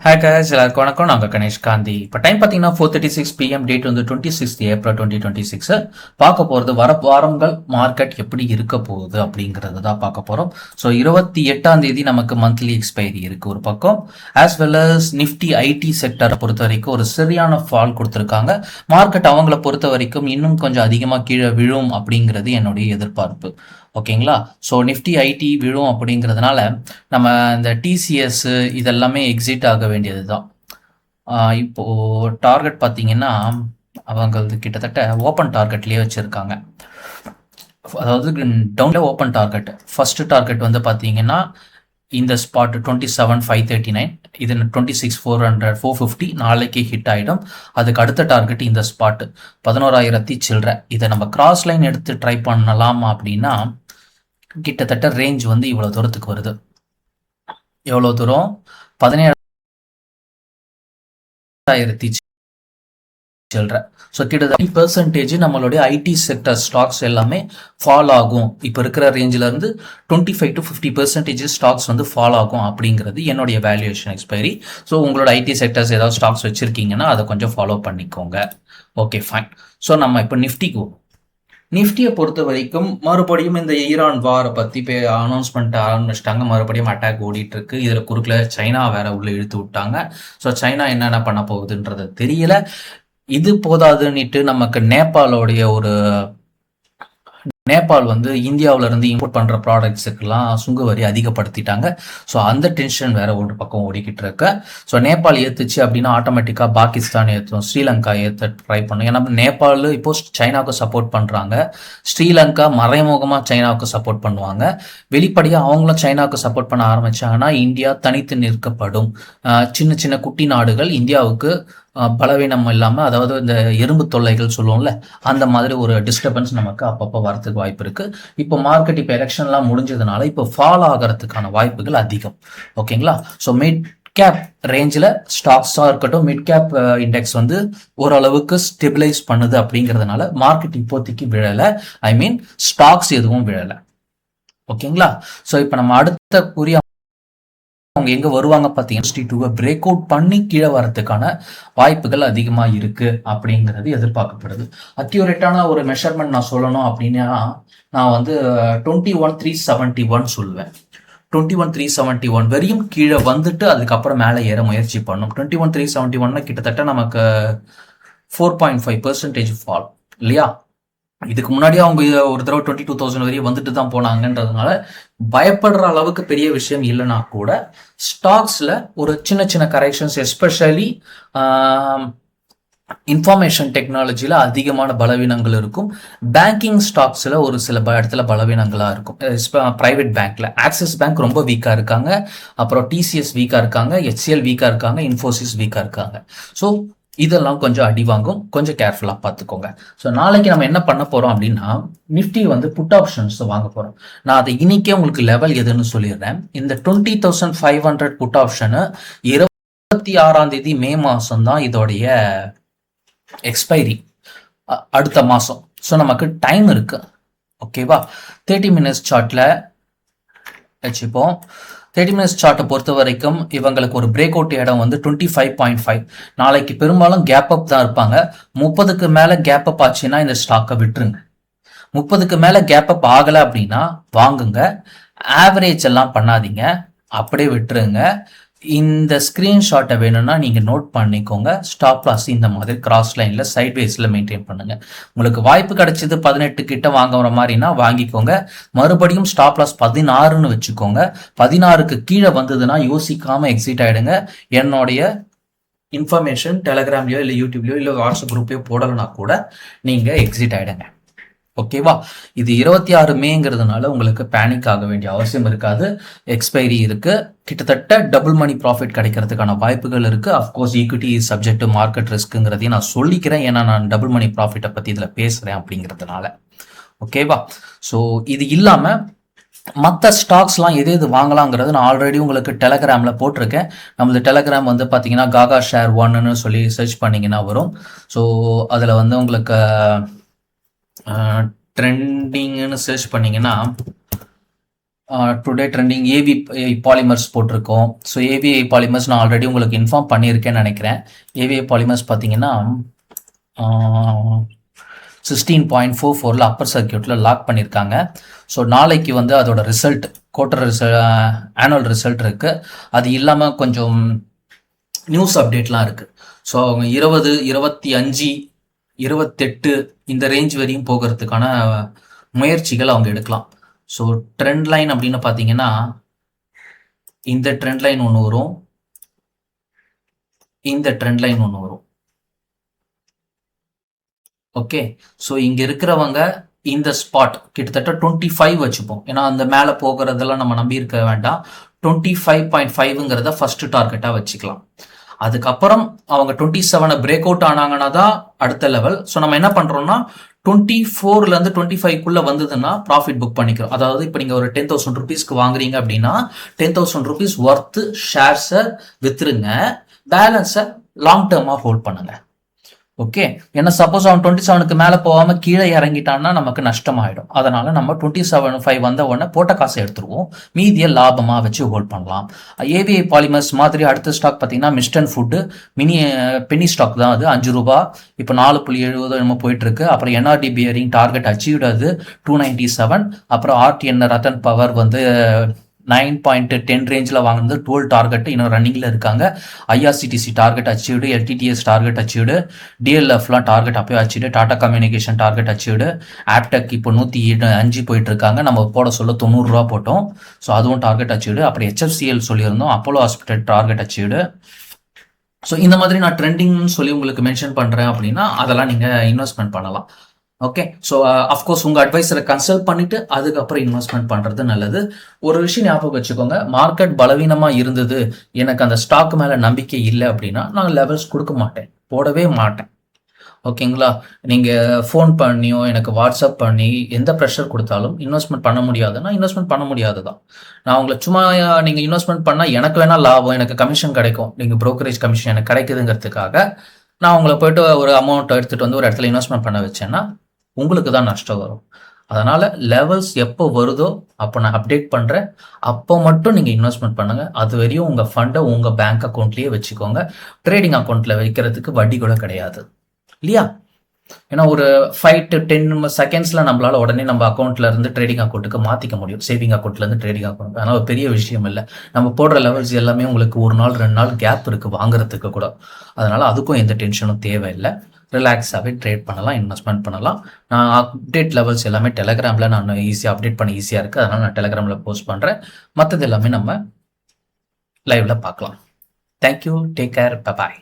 Hi guys, எல்லாருக்கும் வணக்கம். நாங்கள் கணேஷ் காந்தி. இப்போ டைம் பார்த்தீங்கன்னா 4:36 PM, டேட் வந்து 26th ஏப்ரல் 2026. பார்க்க போகிறது வாரங்கள் மார்க்கெட் எப்படி இருக்க போகுது அப்படிங்கிறது தான் பார்க்க போகிறோம். ஸோ 28ஆம் தேதி நமக்கு மந்த்லி எக்ஸ்பைரி இருக்குது ஒரு பக்கம். As well as Nifty IT செக்டரை பொறுத்த வரைக்கும் ஒரு சரியான ஃபால் கொடுத்துருக்காங்க. மார்க்கெட் அவங்கள பொறுத்த வரைக்கும் இன்னும் கொஞ்சம் அதிகமாக கீழே விழும் அப்படிங்கிறது என்னுடைய எதிர்பார்ப்பு. ஓகேங்களா? ஸோ நிஃப்டி ஐடி விழும் அப்படிங்கிறதுனால நம்ம இந்த டிசிஎஸ் இதெல்லாமே எக்ஸிட் ஆக வேண்டியது தான். இப்போது டார்கெட் பார்த்தீங்கன்னா அவங்களது கிட்டத்தட்ட ஓப்பன் டார்கெட்லேயே வச்சுருக்காங்க. அதாவது டவுனில் ஓப்பன் டார்கெட். ஃபஸ்ட்டு டார்கெட் வந்து பார்த்தீங்கன்னா இந்த ஸ்பாட் 27,539, இது 26,400 450 நாளைக்கு ஹிட் ஆகிடும். அதுக்கு அடுத்த டார்கெட் இந்த ஸ்பாட் 11,000 சில்லற. இதை நம்ம கிராஸ் லைன் எடுத்து ட்ரை பண்ணலாமா அப்படின்னா கிட்டத்தட்ட ரேஞ்ச் வந்து இவ்வளோ தூரத்துக்கு வருது. எவ்வளோ தூரம்? 17,000 சில்லற. ஸோ கிட்டத்தட்ட பர்சன்டேஜ் நம்மளுடைய ஐடி செக்டர் ஸ்டாக்ஸ் எல்லாமே ஃபால் ஆகும். இப்போ இருக்கிற ரேஞ்சிலேருந்து 25 to 50% ஸ்டாக்ஸ் வந்து ஃபால் ஆகும் அப்படிங்கிறது என்னுடைய வேல்யூவேஷன் எக்ஸ்பைரி. ஸோ உங்களோட ஐடி செக்டர்ஸ் ஏதாவது ஸ்டாக்ஸ் வச்சுருக்கீங்கன்னா அதை கொஞ்சம் ஃபாலோ பண்ணிக்கோங்க. Okay fine. ஸோ நம்ம இப்போ நிஃப்டியை பொறுத்த வரைக்கும் மறுபடியும் இந்த ஈரான் வாரை பற்றி அனௌன்ஸ்மெண்ட் ஆரம்பிச்சிட்டாங்க. மறுபடியும் அட்டாக் ஓடிட்டு இருக்கு. இதில் குறுக்கில் சைனா வேற உள்ள இழுத்து விட்டாங்க. ஸோ சைனா என்னென்ன பண்ண போகுதுன்றது தெரியல. இது போதாதுன்னுட்டு நமக்கு நேபாள் வந்து இந்தியாவிலேருந்து இம்போர்ட் பண்ணுற ப்ராடக்ட்ஸுக்கெல்லாம் சுங்க வரி அதிகப்படுத்திட்டாங்க. ஸோ அந்த டென்ஷன் வேற ஒரு பக்கம் ஓடிக்கிட்டு இருக்கு. ஸோ நேபாள் ஏற்றுச்சு அப்படின்னா ஆட்டோமேட்டிக்காக பாகிஸ்தான் ஏற்றும், ஸ்ரீலங்கா ஏற்ற ட்ரை பண்ணும். ஏன்னா நேபாள் இப்போ சைனாவுக்கு சப்போர்ட் பண்ணுறாங்க. ஸ்ரீலங்கா மறைமுகமாக சைனாவுக்கு சப்போர்ட் பண்ணுவாங்க. வெளிப்படையாக அவங்களும் சைனாவுக்கு சப்போர்ட் பண்ண ஆரம்பித்தாங்கன்னா இந்தியா தனித்து நிற்கப்படும். சின்ன சின்ன குட்டி நாடுகள் இந்தியாவுக்கு பலவீனம் இல்லாமல், அதாவது இந்த எறும்பு தொல்லைகள் சொல்லுவோம்ல, அந்த மாதிரி ஒரு டிஸ்டர்பன்ஸ் நமக்கு அப்பப்போ வரத்துக்கு வாய்ப்பு இருக்குது. இப்போ மார்க்கெட் இப்போ எலெக்ஷன்லாம் முடிஞ்சதுனால இப்போ ஃபால் ஆகிறதுக்கான வாய்ப்புகள் அதிகம். ஓகேங்களா? ஸோ மிட் கேப் ரேஞ்சில் ஸ்டாக்ஸாக இருக்கட்டும், மிட் கேப் இண்டெக்ஸ் வந்து ஓரளவுக்கு ஸ்டெபிலைஸ் பண்ணுது அப்படிங்கிறதுனால மார்க்கெட் இப்போதைக்கு விழலை. ஐ மீன் ஸ்டாக்ஸ் எதுவும் விழலை. ஓகேங்களா? ஸோ இப்போ நம்ம அடுத்த குறிய அவங்க எங்க வருவாங்க பார்த்தீங்கன்னா 62 பிரேக் அவுட் பண்ணி கீழே வரதுக்கான வாய்ப்புகள் அதிகமாக இருக்கு அப்படிங்கிறது எதிர்பார்க்கப்படுது. அக்யூரேட்டான ஒரு மெஷர்மெண்ட் நான் சொல்லணும் அப்படின்னா நான் வந்து 21,371 சொல்லுவேன். 21,371 வரையும் கீழே வந்துட்டு அதுக்கப்புறம் மேலே ஏற முயற்சி பண்ணும். 21,371 கிட்டத்தட்ட நமக்கு 4.5% ஃபால் இல்லையா? இதுக்கு முன்னாடி அவங்க ஒரு தடவை 22,000 வரையும் வந்துட்டு தான் போனாங்கன்றதுனால பயப்படுற அளவுக்கு பெரிய விஷயம் இல்லைனா கூட ஸ்டாக்ஸ்ல ஒரு சின்ன சின்ன கரெக்ஷன்ஸ், எஸ்பெஷலி இன்ஃபர்மேஷன் டெக்னாலஜியில் அதிகமான பலவீனங்கள் இருக்கும். பேங்கிங் ஸ்டாக்ஸில் ஒரு சில இடத்துல பலவீனங்களாக இருக்கும். ப்ரைவேட் பேங்க்கில் ஆக்சிஸ் பேங்க் ரொம்ப வீக்காக இருக்காங்க, அப்புறம் டிசிஎஸ் வீக்காக இருக்காங்க, ஹெச்சிஎல் வீக்காக இருக்காங்க, இன்ஃபோசிஸ் வீக்காக இருக்காங்க. ஸோ இதெல்லாம் கொஞ்சம் அடி வாங்கும். கொஞ்சம் கேர்ஃபுல்லாக பார்த்துக்கோங்க. ஸோ நாளைக்கு நம்ம என்ன பண்ண போகிறோம் அப்படின்னா நிஃப்டி வந்து புட் ஆப்ஷன்ஸ் வாங்க போகிறோம். நான் அதை இன்னைக்கே உங்களுக்கு லெவல் எதுன்னு சொல்லிடுறேன். இந்த 20,500 புட் ஆப்ஷனு 26ஆம் தேதி மே மாதம் தான் இதோடைய எக்ஸ்பைரி, அடுத்த மாதம். ஸோ நமக்கு டைம் இருக்கு. ஓகேவா? 30 மினிட்ஸ் சார்ட்டில் வச்சுப்போம். 30 மினிட்ஸ் சார்ட்டை பொறுத்த வரைக்கும் இவங்களுக்கு ஒரு பிரேக் அவுட் இடம் வந்து 25.5. நாளைக்கு பெரும்பாலும் கேப் அப் தான் இருப்பாங்க. 30க்கு மேலே கேப் அப் ஆச்சுன்னா இந்த ஸ்டாக்கை விட்டுருங்க. 30க்கு மேலே கேப் அப் ஆகலை அப்படின்னா வாங்குங்க. ஆவரேஜ் எல்லாம் பண்ணாதீங்க, அப்படியே விட்டுருங்க. இந்த ஸ்க்ரீன்ஷாட்டை வேணும்னா நீங்கள் நோட் பண்ணிக்கோங்க. ஸ்டாப் லாஸ் இந்த மாதிரி கிராஸ் லைனில் சைட்வேஸில் மெயின்டைன் பண்ணுங்கள். உங்களுக்கு வாய்ப்பு கிடைச்சது 18 கிட்ட வாங்குற மாதிரினா வாங்கிக்கோங்க. மறுபடியும் ஸ்டாப் லாஸ் 16ன்னு வச்சுக்கோங்க. 16க்கு கீழே வந்ததுன்னா யோசிக்காமல் எக்ஸிட் ஆகிடுங்க. என்னுடைய இன்ஃபர்மேஷன் டெலகிராம்லையோ இல்லை யூடியூப்லையோ இல்லை வாட்ஸ்அப் குரூப்லையோ போடலைன்னா கூட நீங்கள் எக்ஸிட் ஆகிடுங்க. ஓகேவா? இது 26 மேங்கிறதுனால உங்களுக்கு பேனிக் ஆக வேண்டிய அவசியம் இருக்காது. எக்ஸ்பைரி இருக்கு. கிட்டத்தட்ட டபுள் மணி ப்ராஃபிட் கிடைக்கிறதுக்கான வாய்ப்புகள் இருக்கு. Of course equity subject to market ரிஸ்க்குங்கிறதையும் நான் சொல்லிக்கிறேன். ஏன்னா நான் டபுள் மணி ப்ராஃபிட்டை பற்றி இதில் பேசுகிறேன் அப்படிங்கிறதுனால. ஓகேவா? ஸோ இது இல்லாமல் மற்ற ஸ்டாக்ஸ்லாம் எது வாங்கலாங்கிறது நான் ஆல்ரெடி உங்களுக்கு டெலகிராமில் போட்டிருக்கேன். நம்மளது டெலகிராம் வந்து பார்த்தீங்கன்னா காகா ஷேர் 1ன்னு சொல்லி சர்ச் பண்ணிங்கன்னா வரும். ஸோ அதில் வந்து உங்களுக்கு ட்ரெண்டிங்னு சர்ச் பண்ணிங்கன்னா டுடே ட்ரெண்டிங் ஏவி பாலிமர்ஸ் போட்டிருக்கோம். ஸோ ஏவிஐ பாலிமர்ஸ் நான் ஆல்ரெடி உங்களுக்கு இன்ஃபார்ம் பண்ணியிருக்கேன்னு நினைக்கிறேன். ஏவிஐ பாலிமர்ஸ் பார்த்தீங்கன்னா 16.44 அப்பர் சர்க்கியூட்டில் லாக் பண்ணியிருக்காங்க. ஸோ நாளைக்கு வந்து அதோட ரிசல்ட் குவார்டர் ஆனுவல் ரிசல்ட் இருக்குது. அது இல்லாமல் கொஞ்சம் நியூஸ் அப்டேட்லாம் இருக்குது. ஸோ அவங்க 20, 25, 28 இந்த ரேஞ்ச் வரையும் போகிறதுக்கான முயற்சிகள் அவங்க எடுக்கலாம். ஸோ ட்ரெண்ட் லைன் அப்படின்னு பார்த்தீங்கன்னா இந்த ட்ரெண்ட் லைன் ஒன்று வரும், இந்த ட்ரெண்ட் லைன் ஒன்று வரும். ஓகே, ஸோ இங்கே இருக்கிறவங்க இந்த ஸ்பாட் கிட்டத்தட்ட 25 வச்சுப்போம். ஏன்னா அந்த மேலே போகிறதெல்லாம் நம்ம நம்பி இருக்க வேண்டாம். 25.5ங்கிறத ஃபர்ஸ்ட் டார்கெட்டாக வச்சுக்கலாம். அதுக்கப்புறம் அவங்க 27 பிரேக் அவுட் ஆனாங்கன்னா தான் அடுத்த லெவல். ஸோ நம்ம என்ன பண்ணுறோம்னா 24லேருந்து 25க்குள்ளே வந்ததுன்னா ப்ராஃபிட் புக் பண்ணிக்கிறோம். அதாவது இப்போ நீங்கள் ஒரு 10,000 ருபீஸ்க்கு வாங்குறீங்க அப்படின்னா 10,000 ருபீஸ் ஒர்த்து ஷேர்ஸை விற்றுருங்க, பேலன்ஸை லாங் டேர்மாக ஹோல்ட் பண்ணுங்க. ஓகே, ஏன்னா சப்போஸ் அவன் 27க்கு மேலே போகாமல் கீழே இறங்கிட்டான்னா நமக்கு நஷ்டமாயிடும். அதனால நம்ம 27.5 வந்த உடனே போட்ட காசை எடுத்துருவோம், மீதியை லாபமாக வச்சு ஹோல்ட் பண்ணலாம். ஏவிஐ பாலிமர்ஸ் மாதிரி அடுத்த ஸ்டாக் பார்த்தீங்கன்னா மிஸ்டன் ஃபுட்டு பெனி ஸ்டாக் தான். அது 5 ரூபா, இப்போ 4.70 நம்ம போயிட்டு இருக்கு. அப்புறம் என்ஆர்டி பியரிங் டார்கெட் அச்சீவ்டு, அது 297. அப்புறம் ஆர்டிஎன் ரத்தன் பவர் வந்து 9.10 ரேஞ்சில் வாங்கினது 12 டார்கெட் இன்னும் ரன்னிங்கில் இருக்காங்க. IRCTC target achieved, LTTS target achieved, டிஎல்எஃப்லாம் டார்கெட் அப்போயே achieved, Tata communication target achieved, Aptech இப்போ 105 போயிட்டு இருக்காங்க. நம்ம போட சொல்ல 90 ரூபா போட்டோம். ஸோ அதுவும் டார்கெட் அச்சீவ்டு. அப்புறம் ஹெச்எஃப்சிஎல் சொல்லியிருந்தோம், Apollo hospital target achieved. So இந்த மாதிரி நான் ட்ரெண்டிங்னு சொல்லி உங்களுக்கு மென்ஷன் பண்ணுறேன் அப்படின்னா அதெல்லாம் நீங்கள் இன்வெஸ்ட்மெண்ட் பண்ணலாம். ஓகே, ஸோ அஃப்கோர்ஸ் உங்கள் அட்வைஸரை கன்சல்ட் பண்ணிவிட்டு அதுக்கப்புறம் இன்வெஸ்ட்மெண்ட் பண்ணுறது நல்லது. ஒரு விஷயம் ஞாபகம் வச்சுக்கோங்க, மார்க்கெட் பலவீனமாக இருந்தது, எனக்கு அந்த ஸ்டாக் மேலே நம்பிக்கை இல்லை அப்படின்னா நான் லெவல்ஸ் கொடுக்க மாட்டேன், போடவே மாட்டேன். ஓகேங்களா, நீங்கள் ஃபோன் பண்ணியோ எனக்கு வாட்ஸ்அப் பண்ணி எந்த ப்ரெஷர் கொடுத்தாலும் இன்வெஸ்ட்மெண்ட் பண்ண முடியாதுன்னா இன்வெஸ்ட்மெண்ட் பண்ண முடியாது தான். நான் உங்களை சும்மா நீங்கள் இன்வெஸ்ட்மெண்ட் பண்ணால் எனக்கு வேணால் லாபம், எனக்கு கமிஷன் கிடைக்கும், நீங்கள் ப்ரோக்கரேஜ் கமிஷன் எனக்கு கிடைக்குதுங்கிறதுக்காக நான் உங்களை போய்ட்டு ஒரு அமௌண்ட் எடுத்துகிட்டு வந்து ஒரு இடத்துல இன்வெஸ்ட்மெண்ட் பண்ண வச்சேன்னா உங்களுக்கு தான் நஷ்டம் வரும். அதனால் லெவல்ஸ் எப்போ வருதோ அப்போ நான் அப்டேட் பண்ணுறேன், அப்போ மட்டும் நீங்கள் இன்வெஸ்ட்மெண்ட் பண்ணுங்கள். அது வரையும் உங்கள் ஃபண்டை உங்கள் பேங்க் அக்கௌண்ட்லேயே வச்சுக்கோங்க. ட்ரேடிங் அக்கௌண்ட்டில் வைக்கிறதுக்கு வட்டி கூட கிடையாது இல்லையா? ஏன்னா ஒரு 5 to 10 செகண்ட்ஸில் நம்மளால உடனே நம்ம அக்கௌண்ட்ல இருந்து ட்ரேடிங் அக்கௌண்ட்டுக்கு மாற்றிக்க முடியும், சேவிங் அக்கௌண்ட்லேருந்து ட்ரேடிங் அக்கௌண்ட். ஆனால் ஒரு பெரிய விஷயம் இல்லை. நம்ம போடுற லெவல்ஸ் எல்லாமே உங்களுக்கு 1 நாள் 2 நாள் கேப் இருக்குது வாங்குறதுக்கு கூட. அதனால் அதுக்கும் எந்த டென்ஷனும் தேவையில்லை. ரிலாக்ஸாகவே ட்ரேட் பண்ணலாம், இன்வெஸ்ட்மெண்ட் பண்ணலாம். நான் அப்டேட் லெவல்ஸ் எல்லாமே டெலகிராமில் நான் ஈஸியாக அப்டேட் பண்ண ஈஸியாக இருக்குது, அதனால் நான் டெலகிராமில் போஸ்ட் பண்ணுறேன். மற்றது எல்லாமே நம்ம லைவில் பார்க்கலாம். Thank you, take care, bye bye.